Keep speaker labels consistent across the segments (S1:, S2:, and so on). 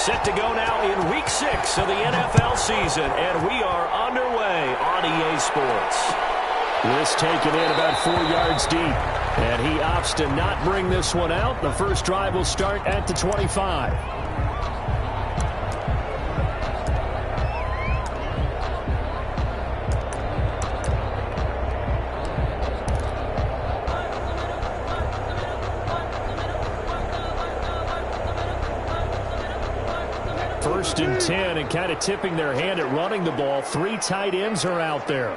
S1: Set to go now in Week 6 of the NFL season, and we are underway on EA Sports. This taken in about 4 yards deep, and he opts to not bring this one out. The first drive will start at the 25. First and 10, and kind of tipping their hand at running the ball. 3 tight ends are out there.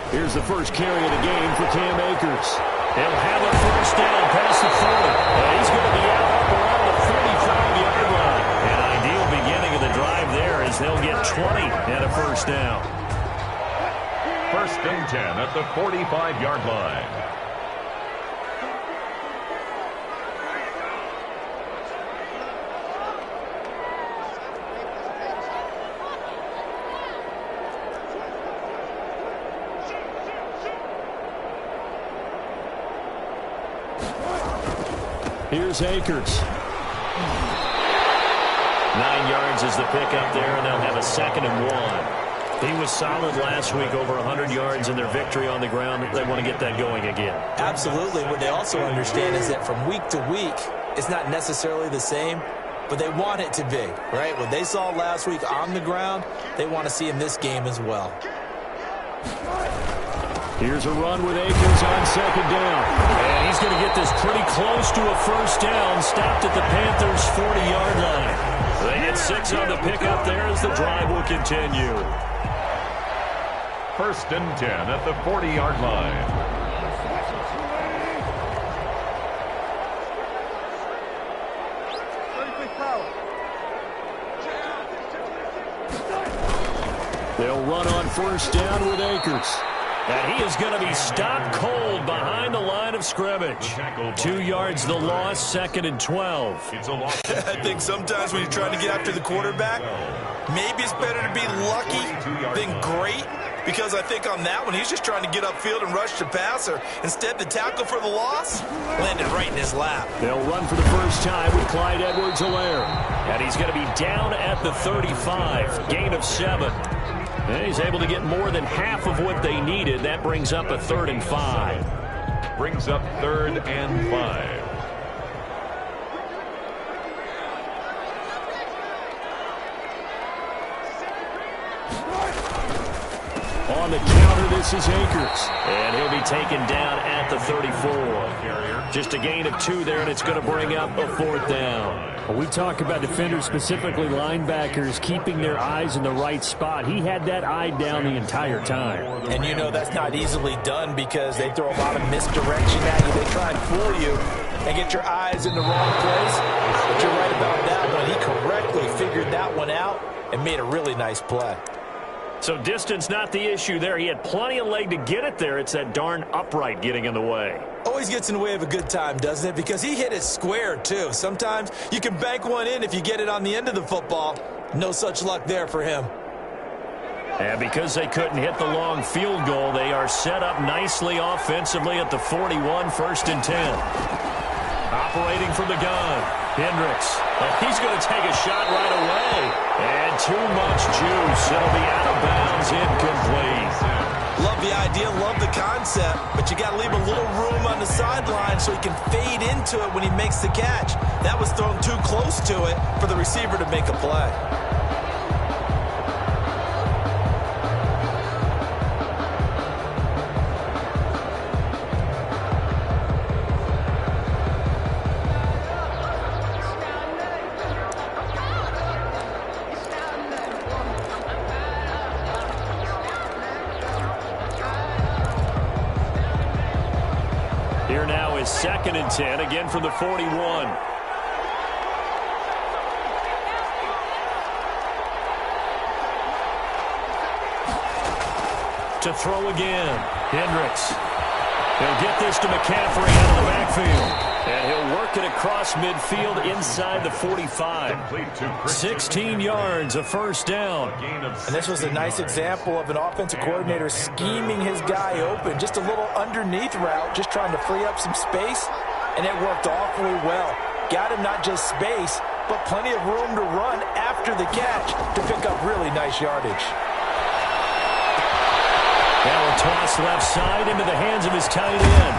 S1: Here's the first carry of the game for Cam Akers. He'll have a first down past the 40. And he's going to be out up around the 45-yard line. An ideal beginning of the drive there as they'll get 20 and a first down.
S2: First and 10 at the 45-yard line.
S1: Here's Akers. 9 yards is the pickup there, and they'll have a 2nd and 1. He was solid last week, over 100 yards in their victory on the ground. They want to get that going again.
S3: Absolutely. What they also understand is that from week to week, it's not necessarily the same, but they want it to be, right? What they saw last week on the ground, they want to see in this game as well.
S1: Here's a run with Akers on 2nd down. And he's going to get this pretty close to a first down, stopped at the Panthers' 40-yard line. They hit 6 on the pickup there as the drive will continue.
S2: First and 10 at the 40-yard line.
S1: They'll run on first down with Akers. And he is going to be stopped cold behind the line of scrimmage. 2 yards the loss, 2nd and 12.
S4: I think sometimes when you're trying to get after the quarterback, maybe it's better to be lucky than great. Because I think on that one, he's just trying to get upfield and rush the passer. Instead, the tackle for the loss landed right in his lap.
S1: They'll run for the first time with Clyde Edwards-Helaire. And he's going to be down at the 35, gain of 7. And he's able to get more than half of what they needed. That brings up a 3rd and 5.
S2: Brings up 3rd and 5.
S1: On the counter, this is Akers. And he'll be taken down at the 34. Just a gain of 2 there, and it's going to bring up a 4th down. Well, we talk about defenders, specifically linebackers, keeping their eyes in the right spot. He had that eye down the entire time.
S3: And you know that's not easily done because they throw a lot of misdirection at you. They try and fool you and get your eyes in the wrong place. But you're right about that one. He correctly figured that one out and made a really nice play.
S1: So distance not the issue there. He had plenty of leg to get it there. It's that darn upright getting in the way.
S3: Always gets in the way of a good time, doesn't it? Because he hit it square, too. Sometimes you can bank one in if you get it on the end of the football. No such luck there for him.
S1: And because they couldn't hit the long field goal, they are set up nicely offensively at the 41, 1st and 10. Operating from the gun, Hendricks. And he's going to take a shot right away. And too much juice. It'll be out of bounds, incomplete.
S4: Love the idea, love the concept, but you got to leave a little room on the sideline so he can fade into it when he makes the catch. That was thrown too close to it for the receiver to make a play.
S1: Here now is 2nd and 10, again from the 41. To throw again, Hendricks. He'll get this to McCaffrey out of the backfield. And he'll work it across midfield inside the 45. 16 yards, a first down.
S3: And this was a nice example of an offensive coordinator scheming his guy open. Just a little underneath route, just trying to free up some space. And it worked awfully well. Got him not just space, but plenty of room to run after the catch to pick up really nice yardage.
S1: Now a toss left side into the hands of his tight end.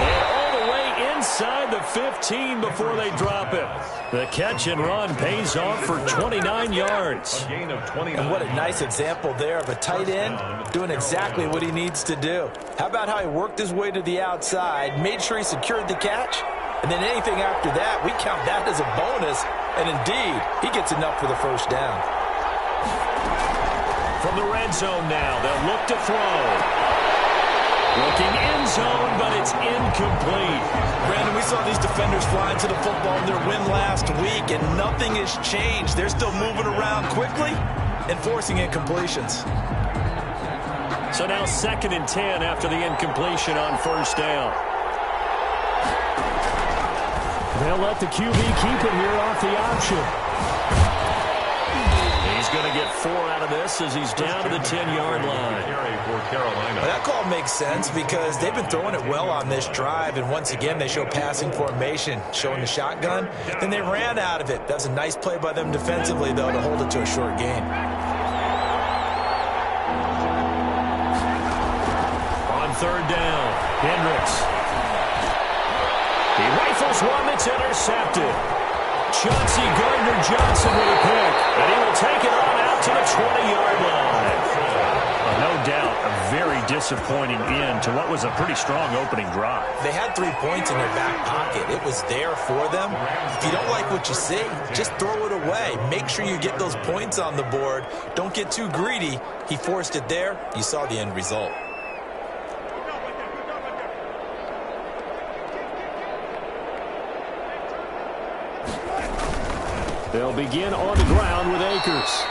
S1: And all the way inside the 15 before they drop it. The catch and run pays off for 29 yards.
S3: And what a nice example there of a tight end doing exactly what he needs to do. How about how he worked his way to the outside, made sure he secured the catch, and then anything after that, we count that as a bonus. And indeed, he gets enough for the first down.
S1: From the red zone now, they'll look to throw. Looking end zone, but it's incomplete.
S4: Brandon, we saw these defenders flying to the football in their win last week, and nothing has changed. They're still moving around quickly and forcing incompletions.
S1: So now 2nd and 10 after the incompletion on first down. They'll let the QB keep it here off the option. He's going to get 4 out of this as he's down to the 10-yard line.
S4: Well, that call makes sense because they've been throwing it well on this drive, and once again they show passing formation, showing the shotgun. Then they ran out of it. That was a nice play by them defensively, though, to hold it to a short gain.
S1: On 3rd down, Hendricks. He rifles one that's intercepted. Chauncey Gardner-Johnson with a pick, and he will take it on out to the 20-yard line. No doubt, a very disappointing end to what was a pretty strong opening drive.
S3: They had 3 points in their back pocket. It was there for them. If you don't like what you see, just throw it away. Make sure you get those points on the board. Don't get too greedy. He forced it there. You saw the end result.
S1: They'll begin on the ground with Akers.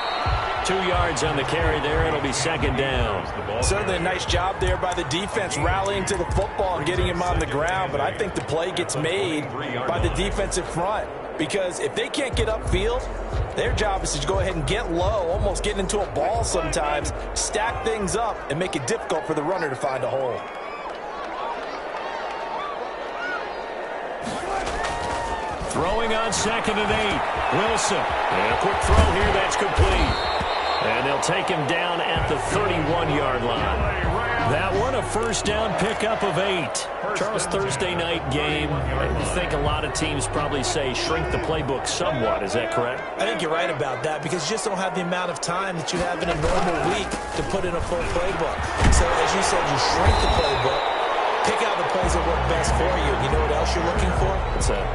S1: 2 yards on the carry there. It'll be 2nd down.
S3: Certainly a nice job there by the defense rallying to the football and getting him on the ground. But I think the play gets made by the defensive front. Because if they can't get upfield, their job is to go ahead and get low, almost get into a ball sometimes, stack things up, and make it difficult for the runner to find a hole.
S1: Throwing on 2nd and 8. Wilson. And a quick throw here that's complete. And they'll take him down at the 31-yard line. That one, a first down pickup of 8. Charles, Thursday night game, I think a lot of teams probably say shrink the playbook somewhat. Is that correct?
S3: I think you're right about that because you just don't have the amount of time that you have in a normal week to put in a full playbook. So, as you said, you shrink the playbook. Pick out the plays that work best for you. You know what else you're looking for?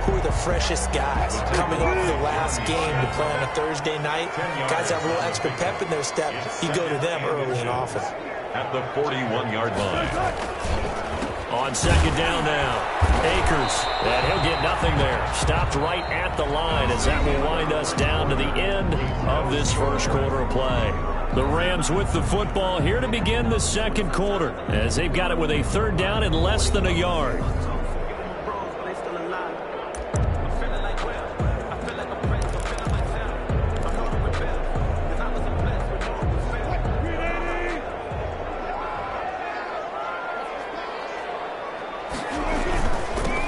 S3: Who are the freshest guys coming off the last game to play on a Thursday night? Guys have a little extra pep in their step. You go to them early and often.
S2: At the 41-yard line.
S1: On 2nd down now, Akers, and he'll get nothing there. Stopped right at the line as that will wind us down to the end of this first quarter of play. The Rams with the football here to begin the 2nd quarter as they've got it with a 3rd down and less than a yard.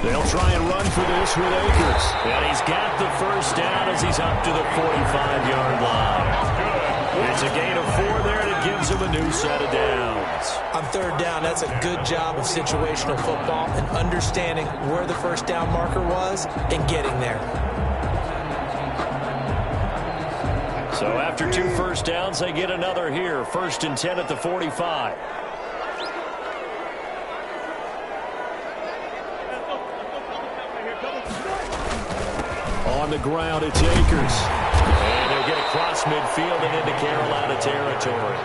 S1: They'll try and run for this with Akers. And he's got the first down as he's up to the 45-yard line. It's a gain of 4 there, and it gives him a new set of downs.
S3: On 3rd down, that's a good job of situational football and understanding where the first down marker was and getting there.
S1: So after 2 first downs, they get another here. 1st and 10 at the 45. On the ground, it's Akers. And he'll get across midfield and into Carolina territory.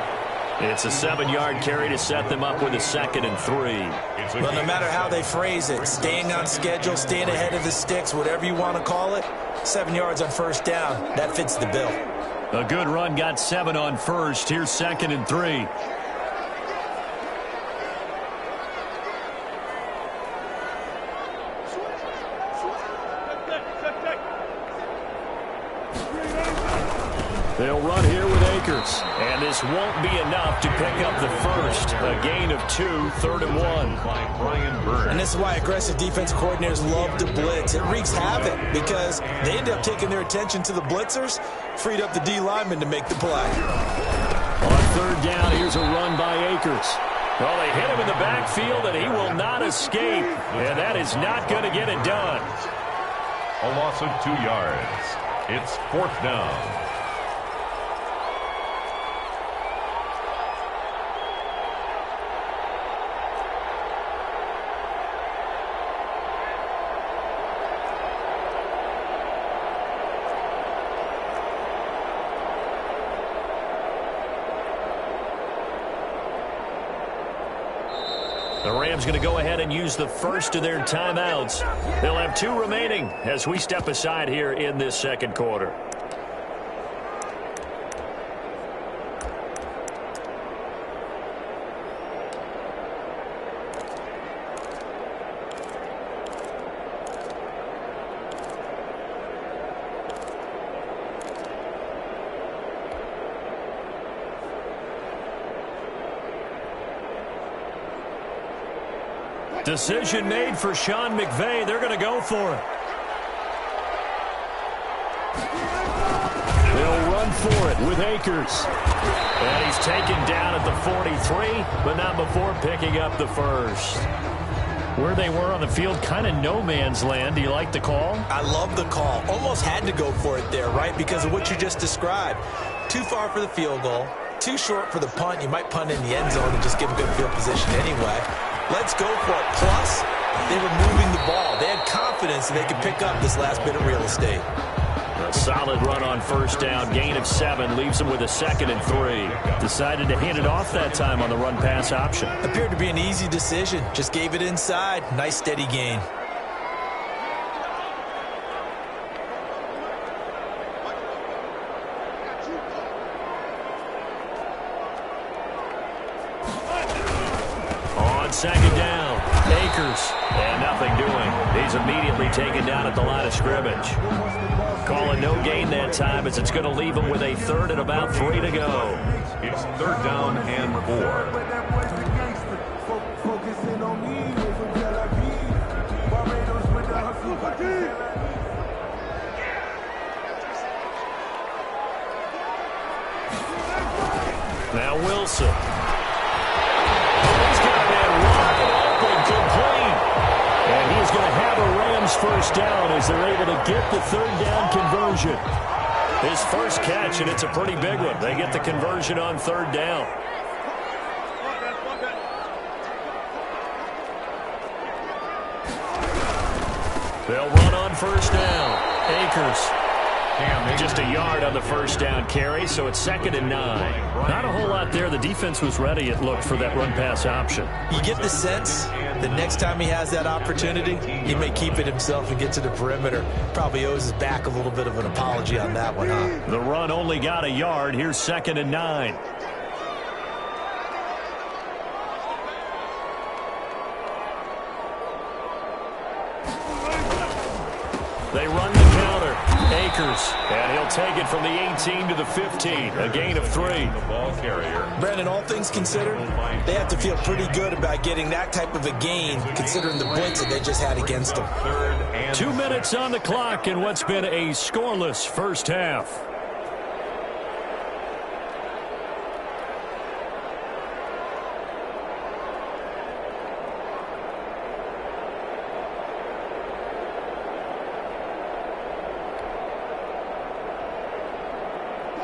S1: It's a 7-yard carry to set them up with a 2nd and 3.
S3: Well, no matter how they phrase it, staying on schedule, staying ahead of the sticks, whatever you want to call it, 7 yards on first down, that fits the bill.
S1: A good run got 7 on first. Here's 2nd and 3. They'll run here with Akers. And this won't be enough to pick up the first. A gain of 2, 3rd and 1.
S3: And this is why aggressive defense coordinators love to blitz. It wreaks havoc because they end up taking their attention to the blitzers, freed up the D lineman to make the play.
S1: On 3rd down, here's a run by Akers. Well, they hit him in the backfield, and he will not escape. And that is not going to get it done.
S2: A loss of 2 yards. It's 4th down.
S1: The Rams going to go ahead and use the first of their timeouts. They'll have 2 remaining as we step aside here in this second quarter. Decision made for Sean McVay. They're going to go for it. They'll run for it with Akers. And he's taken down at the 43, but not before picking up the first. Where they were on the field, kind of no man's land. Do you like the call?
S3: I love the call. Almost had to go for it there, right? Because of what you just described. Too far for the field goal. Too short for the punt. You might punt in the end zone and just give a good field position anyway. Let's go for it. Plus, they were moving the ball. They had confidence that they could pick up this last bit of real estate.
S1: A solid run on 1st down. Gain of 7 leaves them with a 2nd and 3. Decided to hand it off that time on the run-pass option.
S3: Appeared to be an easy decision. Just gave it inside. Nice steady gain.
S1: Second down, Akers, and nothing doing. He's immediately taken down at the line of scrimmage. Calling no gain that time as it's going to leave him with a 3rd and about 3 to go.
S2: It's 3rd down and 4.
S1: Now Wilson. And he's going to have a Rams 1st down as they're able to get the 3rd down conversion. His first catch, and it's a pretty big one. They get the conversion on 3rd down. They'll run on 1st down. Akers. Just a yard on the 1st down carry, so it's 2nd and 9. Not a whole lot there. The defense was ready, it looked, for that run-pass option.
S3: You get the sense the next time he has that opportunity, he may keep it himself and get to the perimeter. Probably owes his back a little bit of an apology on that one, huh?
S1: The run only got a yard. Here's 2nd and 9. They run the counter. Akers, and he'll take it from the 18 to the 15, a gain of 3.
S2: The ball carrier.
S3: Brandon, all things considered, they have to feel pretty good about getting that type of a gain, considering the blitz that they just had against them.
S1: 2 minutes on the clock in what's been a scoreless 1st half.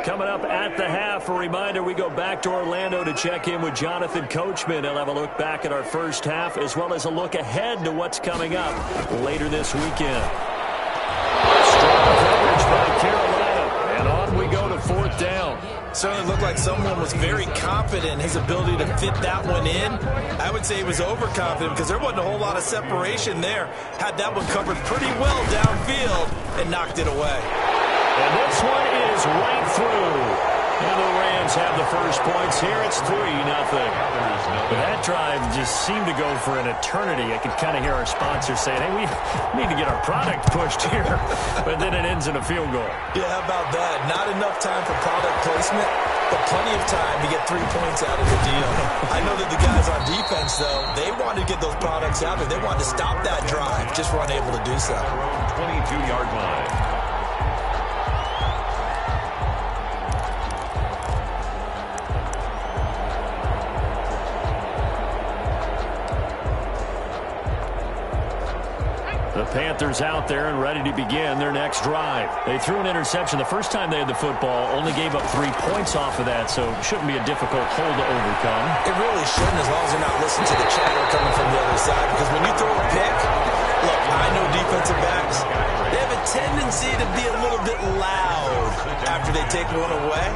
S1: Coming up at the half, a reminder, we go back to Orlando to check in with Jonathan Coachman. He'll have a look back at our 1st half as well as a look ahead to what's coming up later this weekend. Strong coverage by Carolina, and on we go to 4th down.
S3: Certainly looked like someone was very confident in his ability to fit that one in. I would say he was overconfident because there wasn't a whole lot of separation there. Had that one covered pretty well downfield and knocked it away.
S1: And this one is right through. And the Rams Rams have the first points here. It's 3-0. But that drive just seemed to go for an eternity. I could kind of hear our sponsor saying, hey, we need to get our product pushed here. But then it ends in a field goal.
S4: Yeah, how about that? Not enough time for product placement, but plenty of time to get 3 points out of the deal. I know that the guys on defense, though, they wanted to get those products out there. They wanted to stop that drive, just weren't able to do so.
S2: 22-yard line.
S1: The Panthers out there and ready to begin their next drive. They threw an interception the first time they had the football, only gave up 3 points off of that, so it shouldn't be a difficult hole to overcome.
S4: It really shouldn't, as long as they're not listening to the chatter coming from the other side, because when you throw a pick, look, I know defensive backs, they have a tendency to be a little bit loud after they take one away,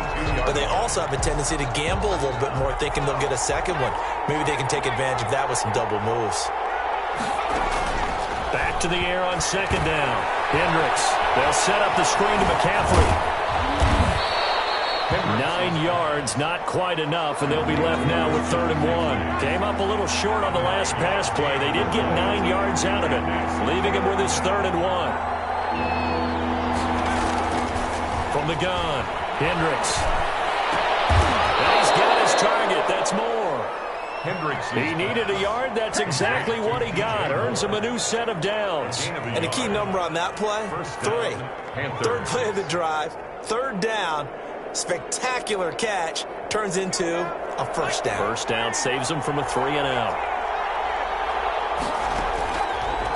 S4: but they also have a tendency to gamble a little bit more, thinking they'll get a second one. Maybe they can take advantage of that with some double moves.
S1: Back to the air on second down. Hendricks. They'll set up the screen to McCaffrey. 9 yards, not quite enough, and they'll be left now with 3rd and 1. Came up a little short on the last pass play. They did get 9 yards out of it, leaving him with his 3rd and 1. From the gun, Hendricks. And he's got his target. That's more. He needed a yard. That's exactly what he got. Earns him a new set of downs.
S4: And a key number on that play, 3. Third play of the drive, 3rd down, spectacular catch, turns into a first down.
S1: First down saves him from a 3-and-out.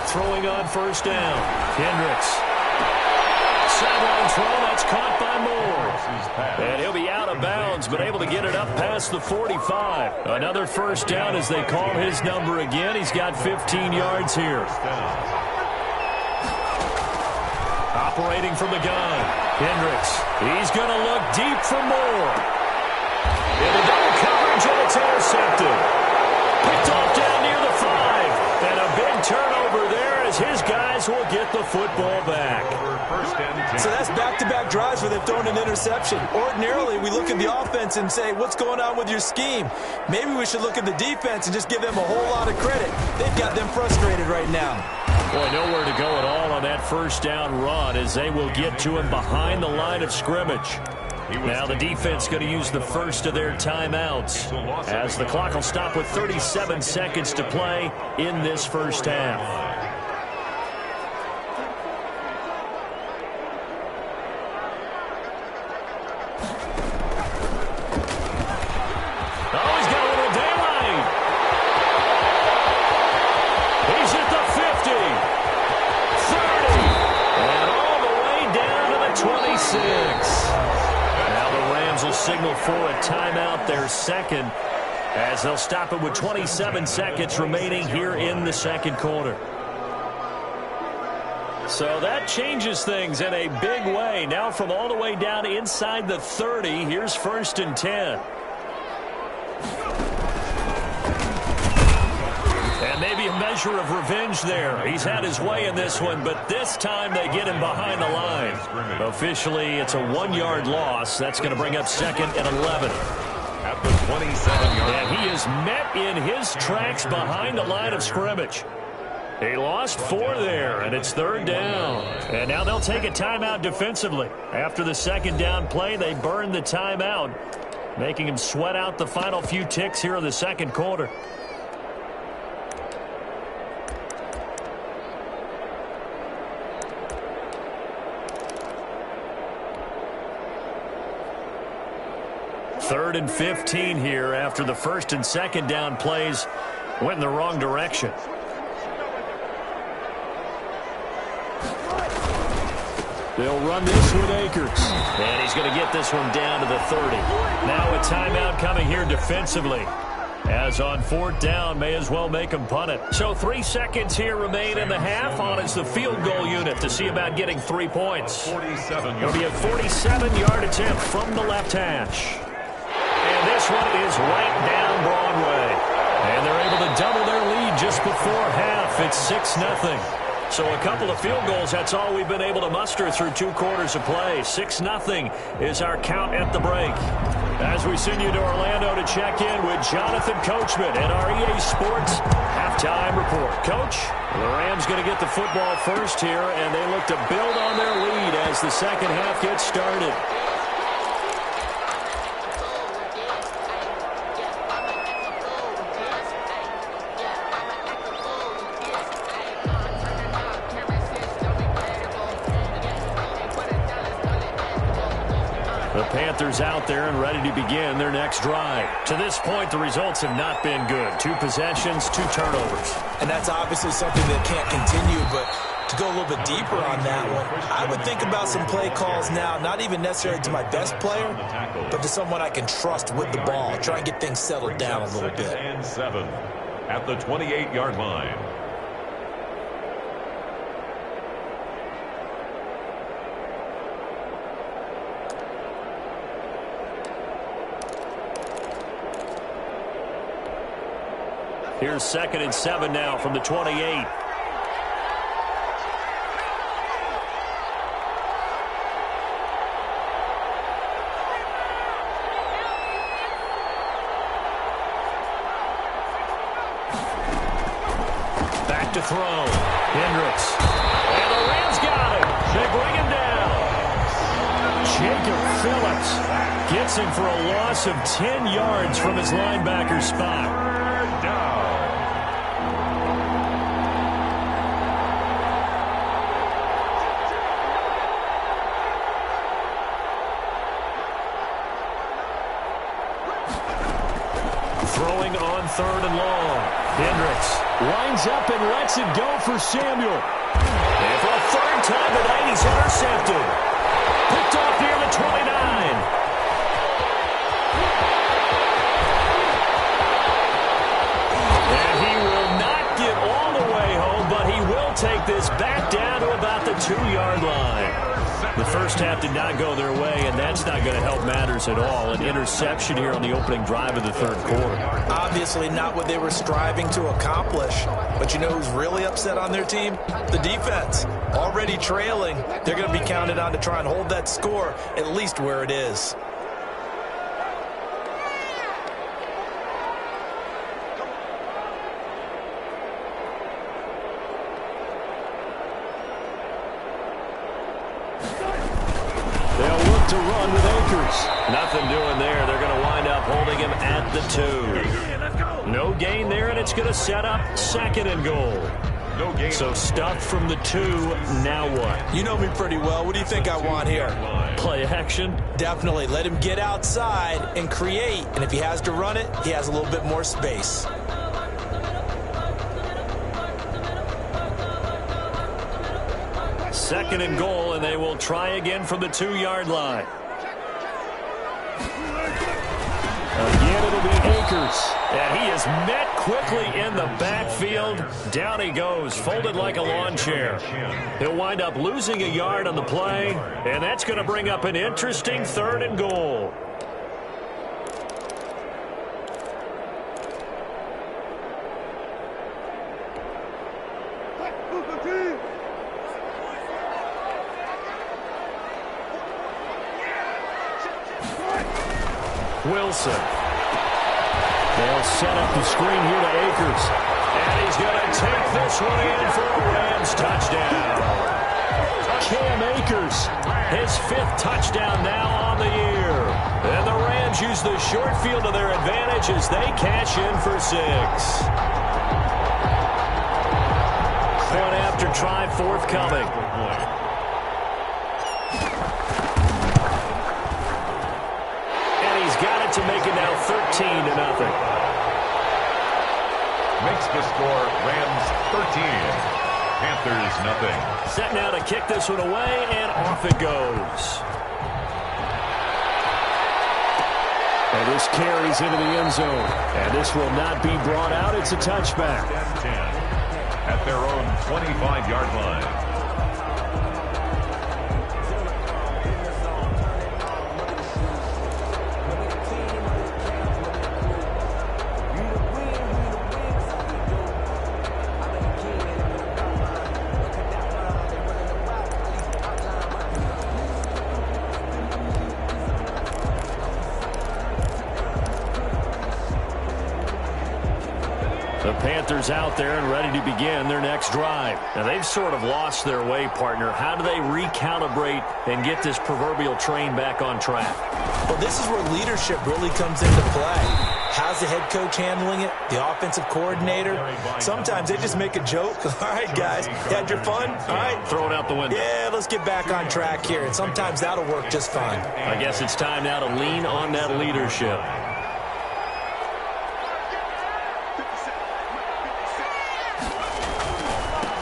S1: Throwing on first down, Hendricks. Sideline throw, that's caught by Moore. And he'll be out of bounds, but able to get it up past the 45. Another first down as they call his number again. He's got 15 yards here. Operating from the gun, Hendricks. He's going to look deep for Moore. Into double coverage, and it's intercepted. Picked off down near the 5. And a big turnover there as his guys will get the football back.
S4: So that's back-to-back drives where they've thrown an interception. Ordinarily, we look at the offense and say, what's going on with your scheme? Maybe we should look at the defense and just give them a whole lot of credit. They've got them frustrated right now.
S1: Boy, nowhere to go at all on that first down run as they will get to him behind the line of scrimmage. Now the defense going to use the first of their timeouts as the clock will stop with 37 seconds to play in this first half. Signal for a timeout, their second, as they'll stop it with 27 seconds remaining here in the second quarter. So that changes things in a big way. Now from all the way down inside the 30, here's 1st and 10. And maybe a measure of revenge there. He's had his way in this one, but this time they get him behind the line. Officially, it's a 1-yard loss. That's going to bring up 2nd and 11.
S2: At the 27-yard line.
S1: And he is met in his tracks behind the line of scrimmage. He lost 4 there, and it's 3rd down. And now they'll take a timeout defensively. After the 2nd down play, they burn the timeout, making him sweat out the final few ticks here in the second quarter. Third and 15 here after the 1st and 2nd down plays went in the wrong direction. They'll run this with Akers. And he's going to get this one down to the 30. Now a timeout coming here defensively. As on 4th down, may as well make him punt it. So 3 seconds here remain in the half on as the field goal unit to see about getting 3 points. It'll be a 47-yard attempt from the left hash. And this one is right down Broadway. And they're able to double their lead just before half. It's 6-0. So a couple of field goals, that's all we've been able to muster through 2 quarters of play. 6-0 is our count at the break. As we send you to Orlando to check in with Jonathan Coachman at our EA Sports Halftime Report. Coach, the Rams going to get the football first here, and they look to build on their lead as the second half gets started. The Panthers out there and ready to begin their next drive. To this point, the results have not been good. 2 possessions, 2 turnovers.
S3: And that's obviously something that can't continue, but to go a little bit deeper on that one, I would think about some play calls now, not even necessarily to my best player, but to someone I can trust with the ball. Try and get things settled down a little bit.
S2: And 7 at the 28-yard line.
S1: Here's 2nd and 7 now from the 28. Back to throw. Hendricks. And the Rams got him. They bring him down. Jacob Phillips gets him for a loss of 10 yards from his linebacker spot. Throwing on 3rd and long. Hendricks lines up and lets it go for Samuel. And for a 3rd time tonight, he's intercepted. Picked off near the 29. And he will not get all the way home, but he will take this back down to about the 2-yard line. The first half did not go their way, and that's not going to help matters at all. An interception here on the opening drive of the 3rd quarter.
S3: Obviously not what they were striving to accomplish. But you know who's really upset on their team? The defense. Already trailing. They're going to be counted on to try and hold that score at least where it is.
S1: To run with Akers. Nothing doing there. They're going to wind up holding him at the 2. No gain there, and it's going to set up 2nd and goal. No gain. So stuff from the 2. Now what?
S3: You know me pretty well. What do you think I want here?
S1: Play action? Definitely.
S3: Let him get outside and create. And if he has to run it, he has a little bit more space.
S1: Second and goal, and they will try again from the 2-yard line. Again, it'll be Akers. And he is met quickly in the backfield. Down he goes, folded like a lawn chair. He'll wind up losing a yard on the play, and that's going to bring up an interesting 3rd and goal. Wilson. They'll set up the screen here to Akers. And he's going to take this one in for a Rams touchdown. Cam Akers, his 5th touchdown now on the year. And the Rams use the short field to their advantage as they cash in for 6. Point after try forthcoming. Got it to make it now 13-0.
S2: Makes the score Rams 13, Panthers nothing.
S1: Set now to kick this one away, and off it goes. And this carries into the end zone. And this will not be brought out. It's a touchback.
S2: 10 at their own 25-yard line.
S1: The Panthers out there and ready to begin their next drive. Now, they've sort of lost their way, partner. How do they recalibrate and get this proverbial train back on track?
S3: Well, this is where leadership really comes into play. How's the head coach handling it? The offensive coordinator? Sometimes they just make a joke. All right, guys, you had your fun? All right.
S1: Throw it out the window.
S3: Yeah, let's get back on track here. And sometimes that'll work just fine.
S1: I guess it's time now to lean on that leadership.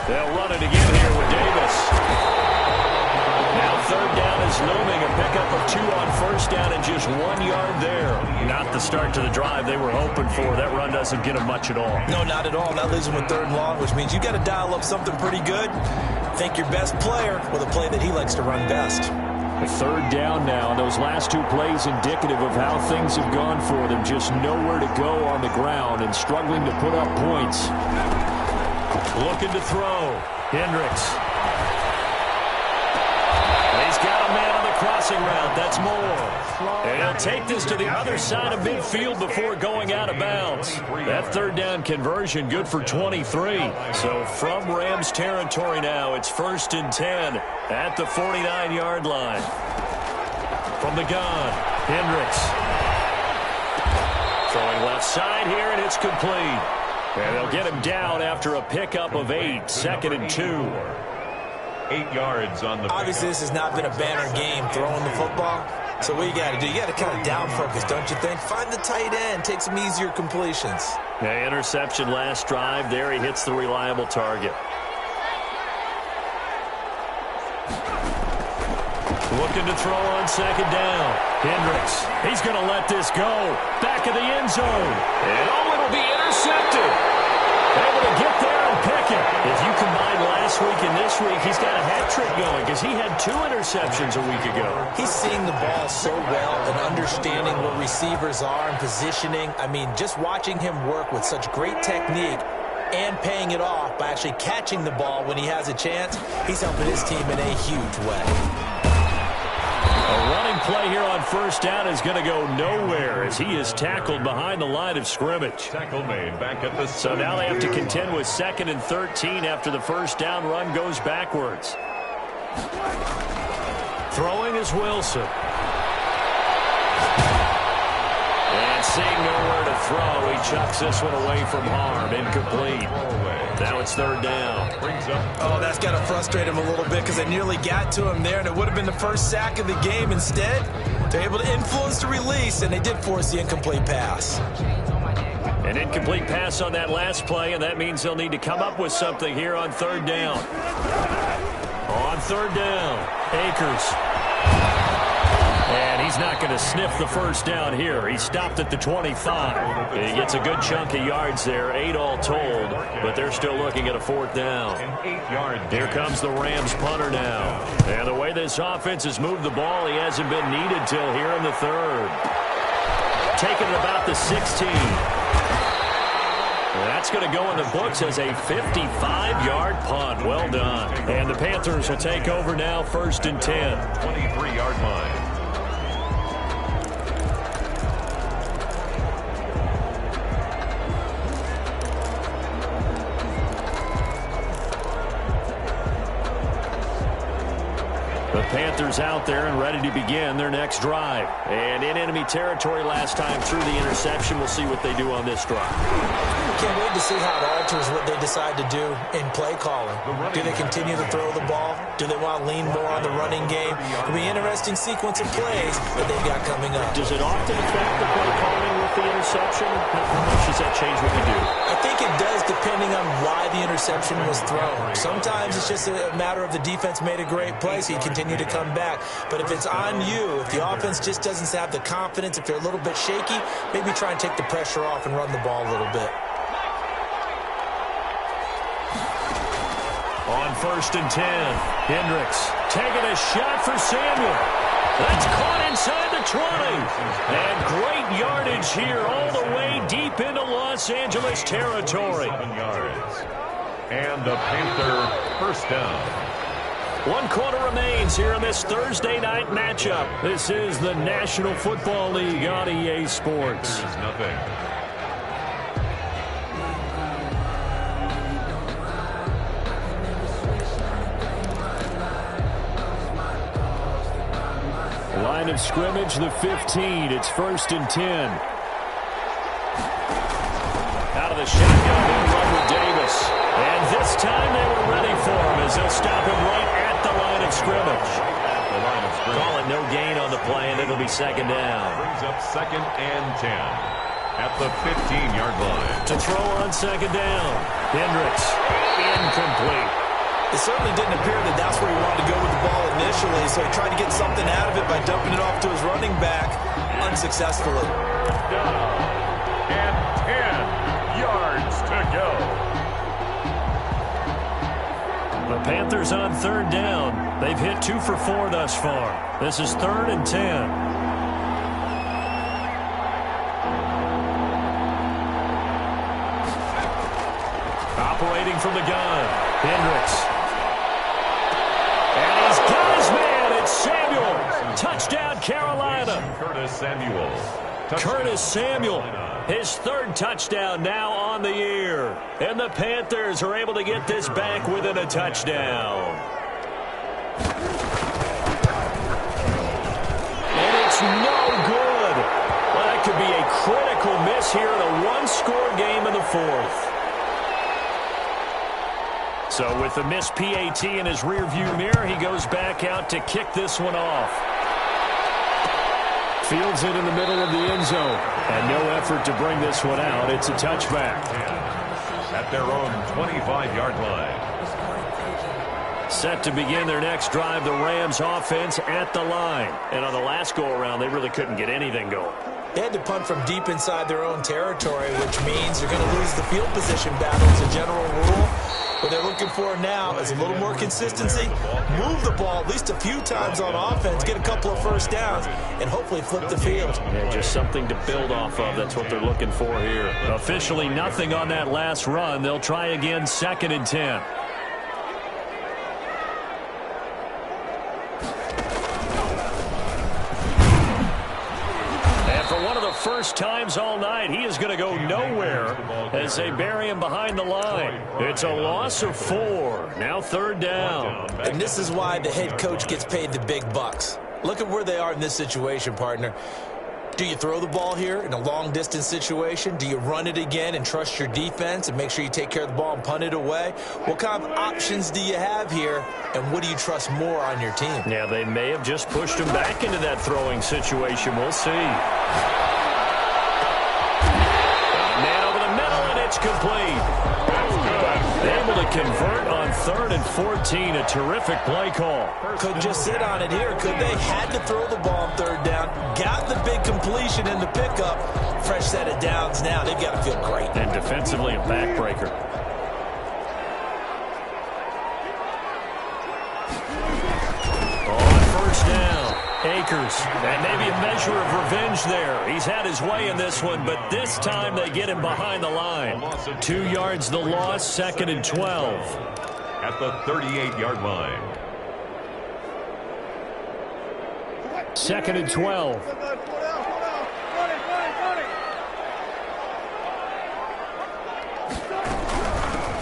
S1: They'll run it again here with Davis. Now third down is looming. A pickup of 2 on first down and just 1 yard there. Not the start to the drive they were hoping for. That run doesn't get them much at all.
S3: No, not at all. That leaves them with 3rd and long, which means you got to dial up something pretty good. Think your best player with a play that he likes to run best.
S1: A 3rd down now, and those last 2 plays indicative of how things have gone for them. Just nowhere to go on the ground and struggling to put up points. Looking to throw. Hendricks. He's got a man on the crossing route. That's more. And he'll take this to the other side of midfield before going out of bounds. That 3rd down conversion good for 23. So from Rams territory now, it's 1st and 10 at the 49-yard line. From the gun, Hendricks. Throwing left side here, and it's complete. And they'll get him down after a pickup of 8, 2nd and 2.
S2: 8 yards on the
S3: Obviously, this has not been a banner game throwing the football. So what you got to do, you got to kind of down focus, don't you think? Find the tight end, take some easier completions.
S1: Yeah, interception last drive. There he hits the reliable target. Looking to throw on 2nd down. Hendricks, he's going to let this go. Back of the end zone. And it'll be intercepted. Able to get there and pick it. If you combine last week and this week, he's got a hat trick going because he had 2 interceptions a week ago.
S3: He's seeing the ball so well and understanding what receivers are and positioning. I mean, just watching him work with such great technique and paying it off by actually catching the ball when he has a chance, he's helping his team in a huge way.
S1: A running play here on 1st down is going to go nowhere as he is tackled behind the line of scrimmage.
S2: Tackle made back at the
S1: So now they have to contend with 2nd and 13 after the 1st down run goes backwards. Throwing is Wilson. And seeing nowhere to throw, he chucks this one away from harm. Incomplete. Now it's 3rd down.
S3: Oh, that's got to frustrate him a little bit because they nearly got to him there, and it would have been the first sack of the game. Instead, they're able to influence the release, and they did force the incomplete pass.
S1: An incomplete pass on that last play, and that means they'll need to come up with something here on 3rd down. On 3rd down, Akers. And he's not going to sniff the 1st down here. He stopped at the 25. He gets a good chunk of yards there, 8 all told, but they're still looking at a 4th down. Here comes the Rams punter now. And the way this offense has moved the ball, he hasn't been needed till here in the 3rd. Taking it about the 16. That's going to go in the books as a 55-yard punt. Well done. And the Panthers will take over now, 1st and 10.
S2: 23-yard line.
S1: The Panthers out there and ready to begin their next drive. And in enemy territory last time through the interception. We'll see what they do on this drive.
S3: Can't wait to see how it alters what they decide to do in play calling. Do they continue to throw the ball? Do they want to lean more on the running game? It'll be an interesting sequence of plays that they've got coming up.
S1: Does it often affect the play calling with the interception? How much does that change what you do?
S3: I think it does depending on why the interception was thrown. Sometimes it's just a matter of the defense made a great play, so you continue to come back. But if it's on you, if the offense just doesn't have the confidence, if they're a little bit shaky, maybe try and take the pressure off and run the ball a little bit.
S1: On 1st and 10, Hendricks taking a shot for Samuel. That's caught inside the 20. And great yardage here all the way deep into Los Angeles territory.
S2: 7 yards. And the Panther 1st down.
S1: 1 quarter remains here in this Thursday night matchup. This is the National Football League on EA Sports.
S2: There's nothing.
S1: line of scrimmage, the 15. It's 1st and 10. Out of the shotgun, they'll run with Davis. And this time they were ready for him as they'll stop him right at the line of scrimmage. Call it no gain on the play, and it'll be 2nd down.
S2: Brings up 2nd and 10 at the 15-yard line.
S1: To throw on 2nd down. Hendricks, incomplete.
S4: It certainly didn't appear that that's where he wanted to go with the ball initially, so he tried to get something out of it by dumping it off to his running back unsuccessfully.
S2: And 10 yards to go.
S1: The Panthers on 3rd down. They've hit 2 for 4 thus far. This is 3rd and 10. Operating from the gun, Hendricks. And he's got his man. It's Samuel. Touchdown, Carolina. Curtis Samuel. His 3rd touchdown now on the year. And the Panthers are able to get this back within a touchdown. And it's no good. Well, that could be a critical miss here in a one-score game in the 4th. So with the missed PAT in his rearview mirror, he goes back out to kick this one off. Fields it in the middle of the end zone. And no effort to bring this one out. It's a touchback.
S2: At their own 25-yard line.
S1: Set to begin their next drive, the Rams offense at the line. And on the last go-around, they really couldn't get anything going.
S3: They had to punt from deep inside their own territory, which means they're going to lose the field position battle as a general rule. What they're looking for now is a little more consistency, move the ball at least a few times on offense, get a couple of first downs, and hopefully flip the field.
S1: Yeah, just something to build off of. That's what they're looking for here. Officially nothing on that last run. They'll try again, 2nd and 10. First times all night, he is going to go nowhere as they bury him behind the line. It's a loss of 4. Now 3rd down.
S3: And this is why the head coach gets paid the big bucks. Look at where they are in this situation, partner. Do you throw the ball here in a long-distance situation? Do you run it again and trust your defense and make sure you take care of the ball and punt it away? What kind of options do you have here, and what do you trust more on your team?
S1: Yeah, they may have just pushed him back into that throwing situation. We'll see. It's complete. Able to convert on 3rd and 14. A terrific play call.
S3: Couldn't just sit on it here, could they? Had to throw the ball on 3rd down. Got the big completion in the pickup. Fresh set of downs now. They've got to feel great.
S1: And defensively a backbreaker. On 1st down. Akers, and maybe a measure of revenge there. He's had his way in this one, but this time they get him behind the line. 2 yards the loss, 2nd and 12.
S2: At the 38-yard line.
S1: 2nd and 12.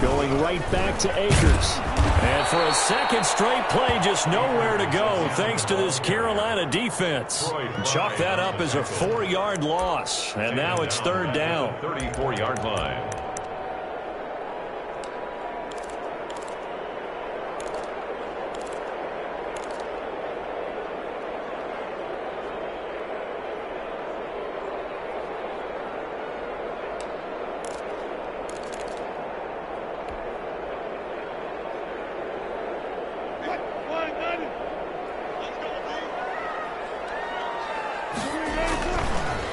S1: Going right back to Akers. And for a second straight play, just nowhere to go thanks to this Carolina defense. Chalk that up as a 4-yard loss. And now it's 3rd down.
S2: 34-yard line.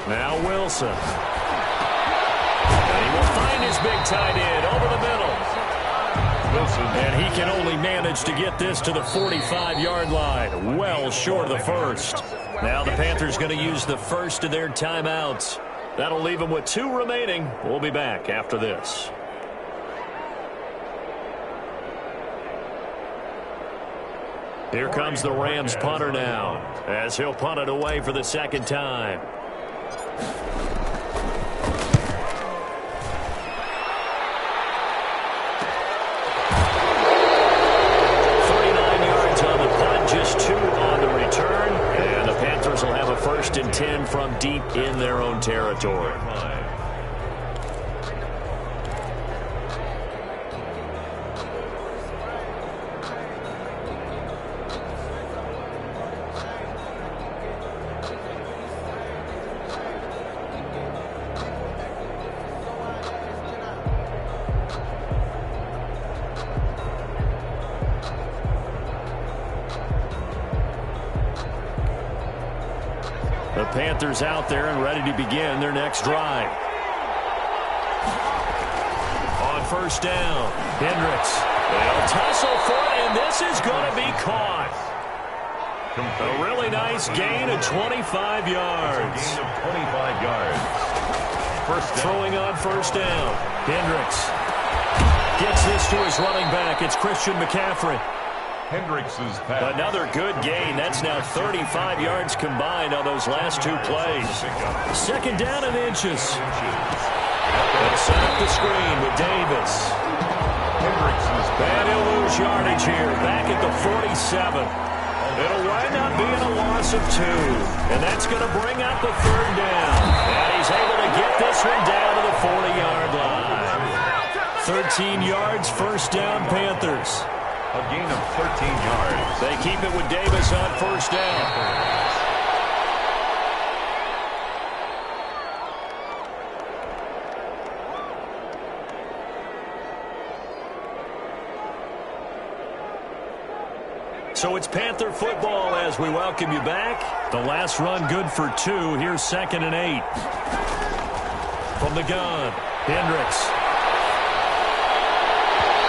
S1: Now Wilson. And he will find his big tight end over the middle. Wilson. And he can only manage to get this to the 45-yard line. Well short of the first. Now the Panthers going to use the first of their timeouts. That'll leave them with 2 remaining. We'll be back after this. Here comes the Rams punter now, as he'll punt it away for the 2nd time. 39 yards on the punt, just 2 on the return. And the Panthers will
S2: 40-yard line.
S1: The Panthers out there and ready to begin their next drive. On first down, Hendricks. They'll tussle for it, and this is going to be caught. A really nice gain of 25 yards.
S2: Gain of 25 yards. First down.
S1: Throwing on first down, Hendricks gets this to his running back. It's Christian McCaffrey.
S2: Hendricks' pass.
S1: Another good gain. That's now 35 yards combined on those last two plays. Second down and inches. They'll set up the screen with Davis. And he'll lose yardage here. Back at the 47. It'll wind up being a loss of 2. And that's going to bring up a third down. And he's able to get this one down to the 40-yard line. 13 yards, first down, Panthers.
S2: A gain of 13 yards.
S1: They keep it with Davis on first down. So it's Panther football as we welcome you back. The last run good for 2. Here's 2nd and 8. From the gun, Hendricks.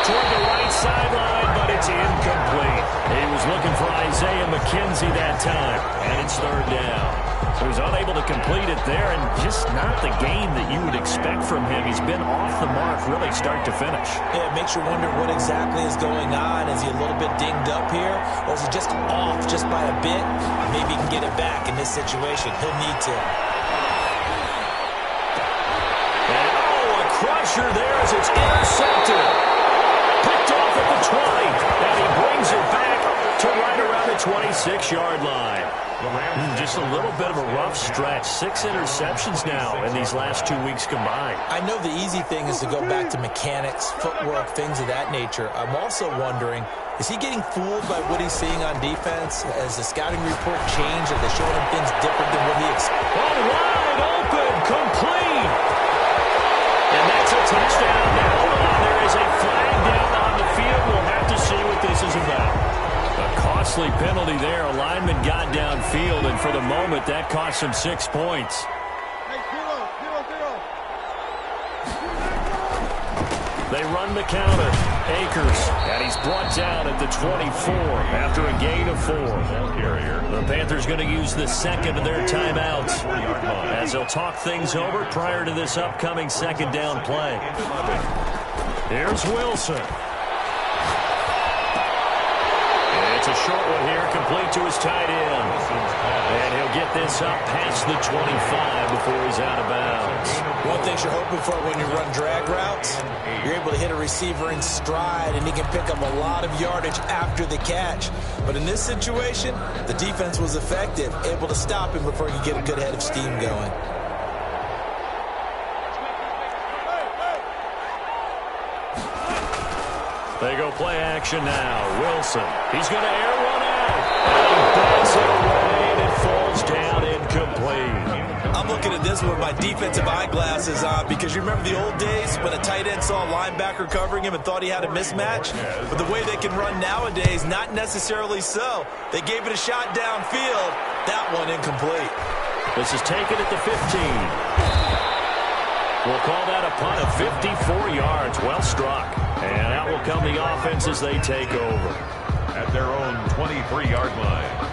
S1: Toward the right sideline, but it's incomplete. He was looking for Isaiah McKenzie that time, and it's third down. So he's unable to complete it there, and just not the game that you would expect from him. He's been off the mark really start to finish.
S3: Yeah, it makes you wonder what exactly is going on. Is he a little bit dinged up here, or is he just off just by a bit? Maybe he can get it back in this situation. He'll need to.
S1: And, a crusher there as it's intercepted. Picked off at the 20, and he brings it back to right around the 26-yard line. Just a little bit of a rough stretch. 6 interceptions now in these last 2 weeks combined.
S3: I know the easy thing is to go back to mechanics, footwork, things of that nature. I'm also wondering, is he getting fooled by what he's seeing on defense? Has the scouting report changed? Are they showing him things different than what he expected?
S1: Oh, wide open, complete. And that's a touchdown. Now, hold on, there is a flag down on the field. We'll have to see what this is about. A costly penalty there. A lineman got downfield, and for the moment, that cost him 6 points. They run the counter. Akers, and he's brought down at the 24 after a gain of 4. The Panthers going to use the second of their timeouts as they'll talk things over prior to this upcoming second down play. Here's Wilson. It's a short one here, complete to his tight end. And he'll get this up past the 25 before he's out of bounds.
S3: One thing you're hoping for when you run drag routes, you're able to hit a receiver in stride, and he can pick up a lot of yardage after the catch. But in this situation, the defense was effective, able to stop him before he could get a good head of steam going.
S1: They go play action now. Wilson. He's going to air one out. And he bats it away, and it falls down incomplete.
S4: I'm looking at this with my defensive eyeglasses on because you remember the old days when a tight end saw a linebacker covering him and thought he had a mismatch? But the way they can run nowadays, not necessarily so. They gave it a shot downfield. That one incomplete.
S1: This is taken at the 15. We'll call that a punt of 54 yards. Well struck. And out will come the offense as they take over.
S2: At their own 23-yard line.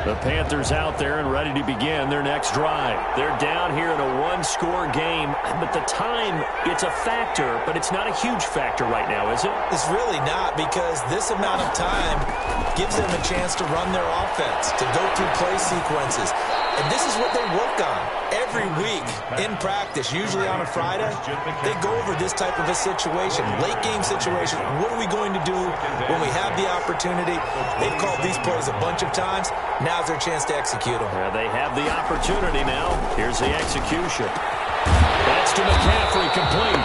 S1: The Panthers out there and ready to begin their next drive. They're down here in a one-score game, but the time, it's a factor, but it's not a huge factor right now, is it?
S3: It's really not, because this amount of time gives them a chance to run their offense, to go through play sequences. And this is what they work on every week in practice, usually on a Friday. They go over this type of a situation, late game situation. What are we going to do when we have the opportunity? They've called these plays a bunch of times. now's their chance to execute them.
S1: Yeah, they have the opportunity now. Here's the execution. That's to McCaffrey, complete.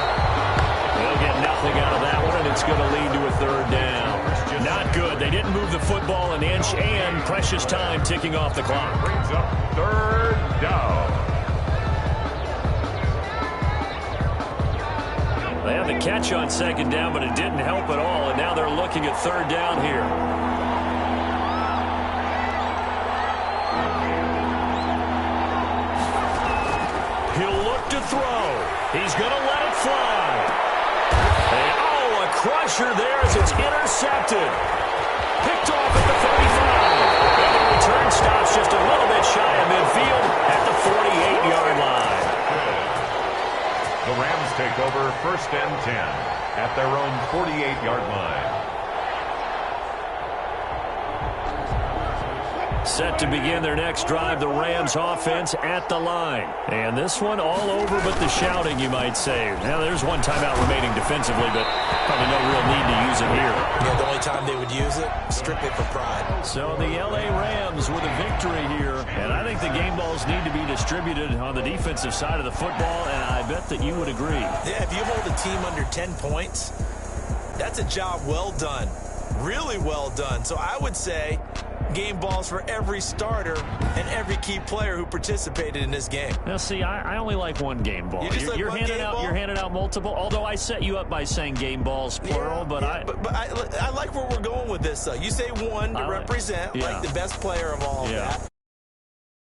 S1: They'll get nothing out of that one, and it's going to lead to a third down. Not good. They didn't move the football an inch, and precious time ticking off the clock.
S2: Brings up third down.
S1: They had the catch on second down, but it didn't help at all, and now they're looking at third down here. He'll look to throw. He's going to let it fly. And, oh, a crusher there as it's intercepted. Picked off at the 35. And the return stops just a little bit shy of midfield at the 48-yard line.
S2: The Rams take over first and 10 at their own 48-yard line.
S1: Set to begin their next drive, the Rams offense at the line. And this one all over but the shouting, you might say. Now, there's one timeout remaining defensively, but probably no real need to use it here.
S3: Yeah, the only time they would use it, strictly for pride.
S1: So the L.A. Rams with a victory here. And I think the game balls need to be distributed on the defensive side of the football, and I bet that you would agree.
S3: Yeah, if you hold a team under 10 points, that's a job well done. Really well done. So I would say game balls for every starter and every key player who participated in this game.
S1: Now, see, I only like one game ball. You're handing out multiple, although I set you up by saying game balls, plural. But
S3: I like where we're going with this. You say one to represent like the best player of all of that.